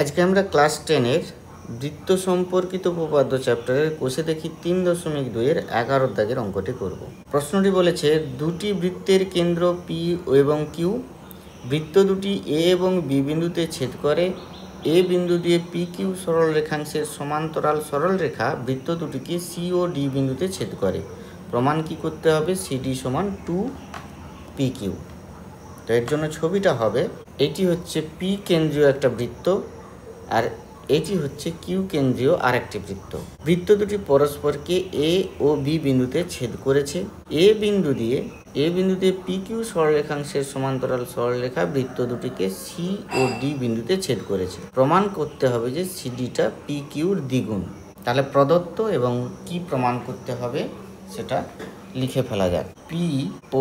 আজকে আমরা ক্লাস 10-এর বৃত্ত সম্পর্কিত উপপাদ্য চ্যাপ্টারের কোষে দেখি 3.2-এর 11 দাগের অঙ্কটি করব। প্রশ্নটি বলেছে দুটি বৃত্তের কেন্দ্র পি এবং কিউ, বৃত্ত দুটি এ এবং বি বিন্দুতে ছেদ করে। এ বিন্দু দিয়ে পি কিউ সরল রেখাংশের সমান্তরাল সরল রেখা বৃত্ত দুটিকে সি ও ডি বিন্দুতে ছেদ করে। প্রমাণ কি করতে হবে? সিডি সমান 2 পি কিউ। তো এর জন্য ছবিটা হবে, এটি হচ্ছে পি কেন্দ্রীয় একটা বৃত্ত আর এটি হচ্ছে কিউ কেন্দ্রীয় আরেকটি বৃত্ত। বৃত্ত দুটি পরস্পরকে এ ও বি বিন্দুতে ছেদ করেছে। এ বিন্দু দিয়ে পি কিউ সরলরেখাংশের সমান্তরাল সরলরেখা বৃত্ত দুটিকে সি ও ডি বিন্দুতে ছেদ করেছে। প্রমাণ করতে হবে যে সিডিটা পি কিউর দ্বিগুণ। তাহলে প্রদত্ত এবং কি প্রমাণ করতে হবে সেটা লিখে ফেলা যাক। পি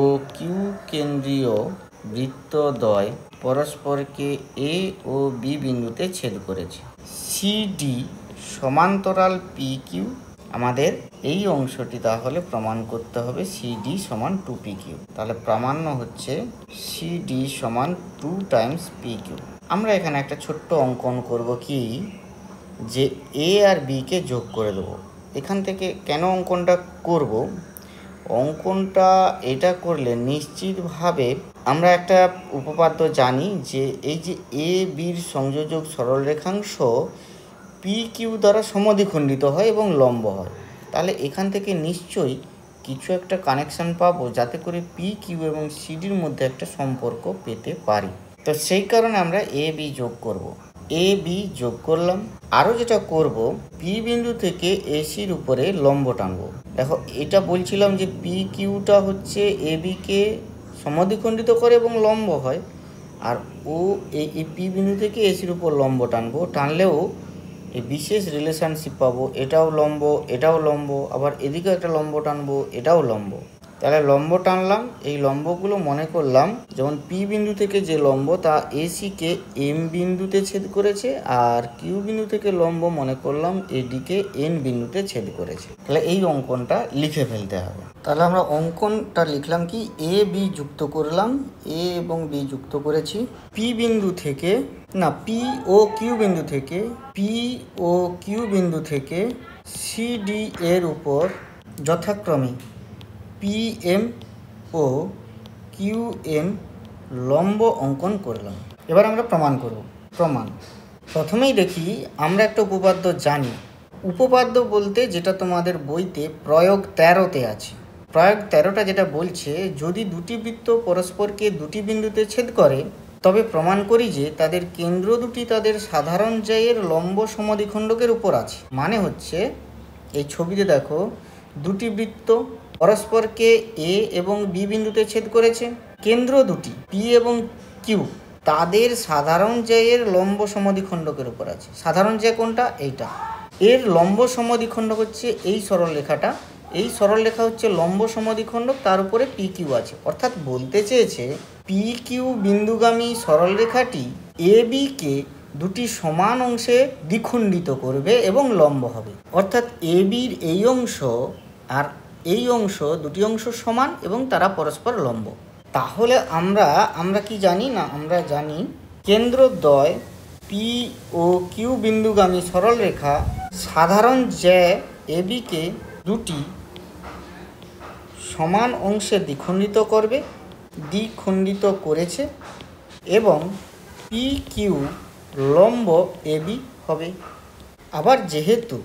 ও কিউ কেন্দ্রীয় বৃত্তদ্বয় পরস্পরকে এ ও বি বিন্দুতে ছেদ করেছে। সিডি সমান্তরাল পি কিউ, আমাদের এই অংশটি তাহলে প্রমাণ করতে হবে সিডি সমান 2 পি কিউ। তাহলে প্রামাণ্য হচ্ছে সিডি সমান 2 টাইমস পি কিউ। আমরা এখানে একটা ছোট্ট অঙ্কন করব, কি যে এ আর বিকে যোগ করে দেবো। এখান থেকে কেন অঙ্কনটা করব? অঙ্কনটা এটা করলে নিশ্চিতভাবে আমরা একটা উপপাদ্য জানি যে এই যে এ বির সংযোজক সরলরেখাংশ পি কিউ দ্বারা সমদ্বিখণ্ডিত হয় এবং লম্ব হয়। তাহলে এখান থেকে নিশ্চয়ই কিছু একটা কানেকশান পাবো যাতে করে পি কিউ এবং সিডির মধ্যে একটা সম্পর্ক পেতে পারি। তো সেই কারণে আমরা এ বি যোগ করব। এ বি যোগ করলাম। আরও যেটা করব, পি বিন্দু থেকে এসির উপরে লম্ব টানবো। দেখো, এটা বলছিলাম যে পি কিউটা হচ্ছে এ বিকে সমদ্বিখণ্ডিত করে এবং লম্ব হয়, আর ও এই পি বিন্দু থেকে এসির উপর লম্ব টানবো। টানলেও এই বিশেষ রিলেশনশিপ পাবো, এটাও লম্ব এটাও লম্ব, আবার এদিকেও একটা লম্ব টানবো, এটাও লম্ব। তাহলে লম্ব টানলাম, এই লম্বগুলো মনে করলাম যেমন পি বিন্দু থেকে যে লম্ব তা এসিকে এম বিন্দুতে ছেদ করেছে, আর কিউ বিন্দু থেকে লম্ব মনে করলাম এডিকে এন বিন্দুতে ছেদ করেছে। তাহলে এই অঙ্কনটা লিখে ফেলতে হবে। তাহলে আমরা অঙ্কনটা লিখলাম কি, এ বি যুক্ত করলাম, এ এবং বি যুক্ত করেছি। পি বিন্দু থেকে পি ও কিউ বিন্দু থেকে সিডি এর উপর যথাক্রমে পি এম ও কিউ এম লম্ব অঙ্কন করলাম। এবার আমরা প্রমাণ করব। প্রথমেই দেখি, আমরা একটা উপপাদ্য জানি। উপপাদ্য বলতে যেটা তোমাদের বইতে প্রয়োগ 13-তে আছে। প্রয়োগ 13টা যেটা বলছে, যদি দুটি বৃত্ত পরস্পরকে দুটি বিন্দুতে ছেদ করে তবে প্রমাণ করি যে তাদের কেন্দ্র দুটি তাদের সাধারণ জ্যায়ের লম্ব সমদ্বিখণ্ডকের উপর আছে। মানে হচ্ছে, এই ছবিতে দেখো, দুটি বৃত্ত পরস্পরকে এ এবং বি বিন্দুতে ছেদ করেছে। কেন্দ্র দুটি পি এবং কিউ তাদের সাধারণ জ্যায়ের লম্ব সমদ্বিখণ্ডকের উপর আছে। সাধারণ জ্যা কোনটা? এইটা। এর লম্ব সমদ্বিখণ্ডক হচ্ছে এই সরলরেখাটা। এই সরলরেখা হচ্ছে লম্ব সমদ্বিখণ্ডক, তার উপরে পি কিউ আছে। অর্থাৎ বলতে চেয়েছে পি কিউ বিন্দুগামী সরলরেখাটি এ বিকে দুটি সমান অংশে দ্বিখণ্ডিত করবে এবং লম্ব হবে। অর্থাৎ এ বির এই অংশ আর এই অংশ, দুটি অংশ সমান এবং তারা পরস্পর লম্ব। তাহলে আমরা কি জানি না? আমরা জানি কেন্দ্রদ্বয় পি ও কিউ বিন্দুগামী সরলরেখা সাধারণ জ্যা এ বিকে দুটি সমান অংশে দ্বিখণ্ডিত করেছে এবং পি কিউ লম্ব এ বি হবে। আবার যেহেতু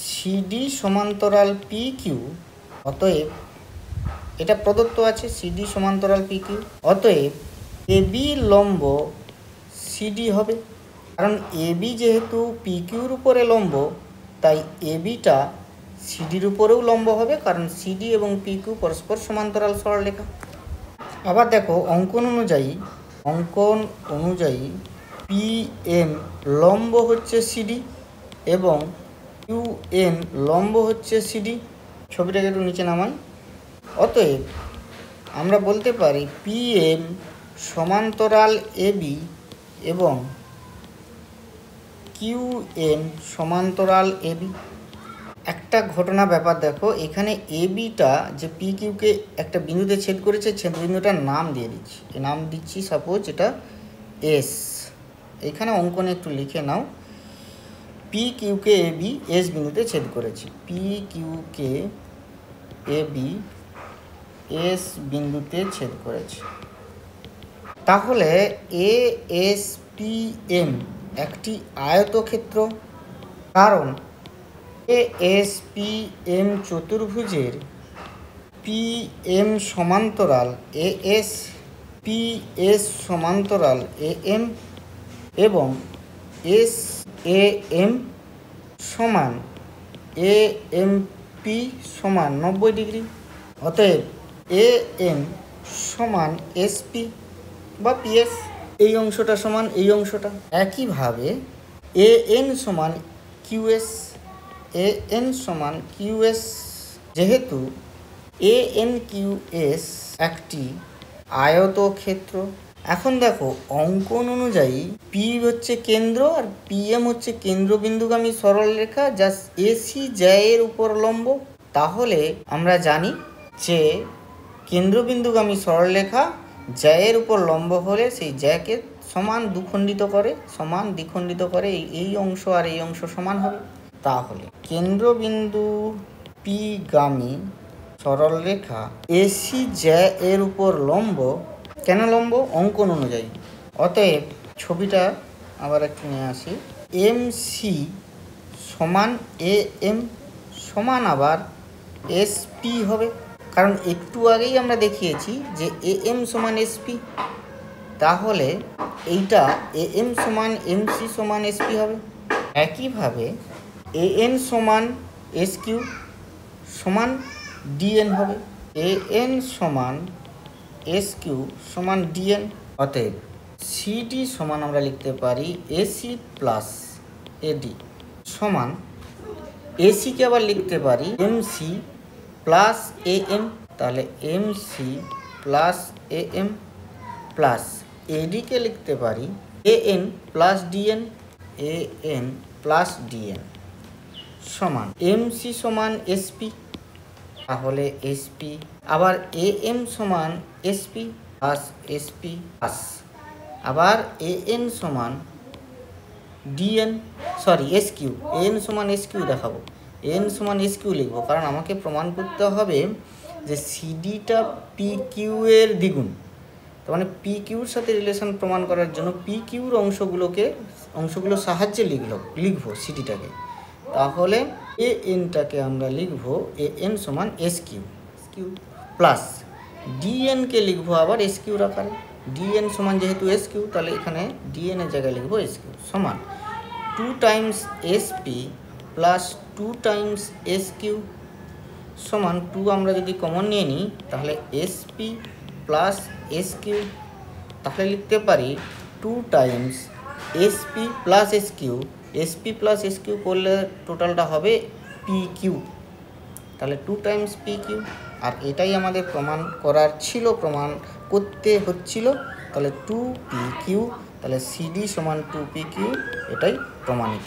সিডি সমান্তরাল পি কিউ, অতএব এটা প্রদত্ত আছে সিডি সমান্তরাল পি কিউ, অতএব এ বি লম্ব সিডি হবে। কারণ এ বি যেহেতু পি কিউর উপরে লম্ব, তাই এ বিটা সিডির উপরেও লম্ব হবে, কারণ সিডি এবং পি কিউ পরস্পর সমান্তরাল সরলরেখা। আবার দেখো, অঙ্কন অনুযায়ী পি এম লম্ব হচ্ছে সিডি এবং কিউ এন লম্ব হচ্ছে সিডি। ছবিটাকে একটু নিচে নামাই। অতএব আমরা বলতে পারি পি এম সমান্তরাল এ বি এবং কিউ এন সমান্তরাল এ বি। একটা ঘটনা ব্যাপার দেখো, এখানে এ বিটা যে পি কিউকে একটা বিন্দুতে ছেদ করেছে, ছেদ বিন্দুটার নাম দিয়ে দিচ্ছি। নাম দিচ্ছি সাপোজ এটা এস, এখানে অঙ্কনে একটু লিখে নাও, পি কিউকে এ বি এস বিন্দুতে ছেদ করেছে, পি কিউকে এ বি এস বিন্দুতে ছেদ করেছে। তাহলে এ এস পি এম একটি আয়তক্ষেত্র, কারণ এ এস পি এম চতুর্ভুজের পি এম সমান্তরাল এ এস, পি এস সমান্তরাল এ এম এবং এস এ এম সমান এ এম পি সমান 90 ডিগ্রি। অতএব এ এম সমান এস পি বা পিএস, এই অংশটা সমান এই অংশটা। একইভাবে এ এন সমান কিউএস, এ এন সমান কিউএস, যেহেতু এ এন কিউএস একটি আয়তক্ষেত্র। এখন দেখো অঙ্কন অনুযায়ী পি হচ্ছে কেন্দ্র আর পিএম হচ্ছে কেন্দ্রবিন্দুগামী সরলরেখা যা এসি জ্যায়ের উপর লম্ব। তাহলে আমরা জানি যে কেন্দ্রবিন্দুগামী সরলরেখা জ্যায়ের উপর লম্ব হলে সেই জ্যাকে সমান দ্বিখণ্ডিত করে এই অংশ আর এই অংশ সমান হবে। তাহলে কেন্দ্রবিন্দু পি গামী সরলরেখা এসি জ্যা এর উপর লম্ব। কেন লম্ব? অঙ্কন অনুযায়ী। অতএব ছবিটা আবার একটু নিয়ে আসি, এম সি সমান এ এম সমান আবার এস পি হবে, কারণ একটু আগেই আমরা দেখিয়েছি যে এ এম সমান এস পি। তাহলে এইটা এ এম সমান এম সি সমান এস পি হবে। একইভাবে এ এন সমান এস কিউ সমান ডিএন হবে, এ এন সমান এস কিউ সমান ডিএন। অতএব সিডি সমান আমরা লিখতে পারি এসি প্লাস এডি সমান, এসিকে আবার লিখতে পারি এমসি প্লাস এ এম, তাহলে MC plus A M plus এডিকে লিখতে পারি A N plus DN, A N plus DN সমান এমসি সমান এসপি, তাহলে এসপি আবার এ এম সমান এসপি প্লাস এসপি প্লাস আবার এ এন সমান DN, sorry S Q, N সমান এস কিউ দেখাবো, এন সমান এস কিউ লিখবো, কারণ আমাকে প্রমাণ করতে হবে যে সিডিটা পি কিউ এর দ্বিগুণ। তার মানে পি কিউর সাথে রিলেশন প্রমাণ করার জন্য পি কিউর অংশগুলো সাহায্যে লিখবো সিডিটাকে। তাহলে এ এনটাকে আমরা লিখবো এ এন সমান এস কিউ প্লাস ডিএনকে লিখবো আবার এস কিউর আকারে, ডিএন সমান যেহেতু এস কিউ তাহলে এখানে ডিএন এর জায়গায় লিখবো এস কিউ সমান 2 times S P plus 2 times S Q সমান 2 আমরা যদি কমন নিয়ে নিই তাহলে S P plus S Q, তাহলে লিখতে পারি 2 times S P plus S Q, SP plus S Q করলে টোটালটা হবে পি কিউ, তাহলে 2 টাইমস পি কিউ। আর এটাই আমাদের প্রমাণ করার ছিল, প্রমাণ করতে হচ্ছিল, তাহলে 2 পি কিউ, তাহলে সিডি সমান 2 পি কিউ, এটাই প্রমাণিত।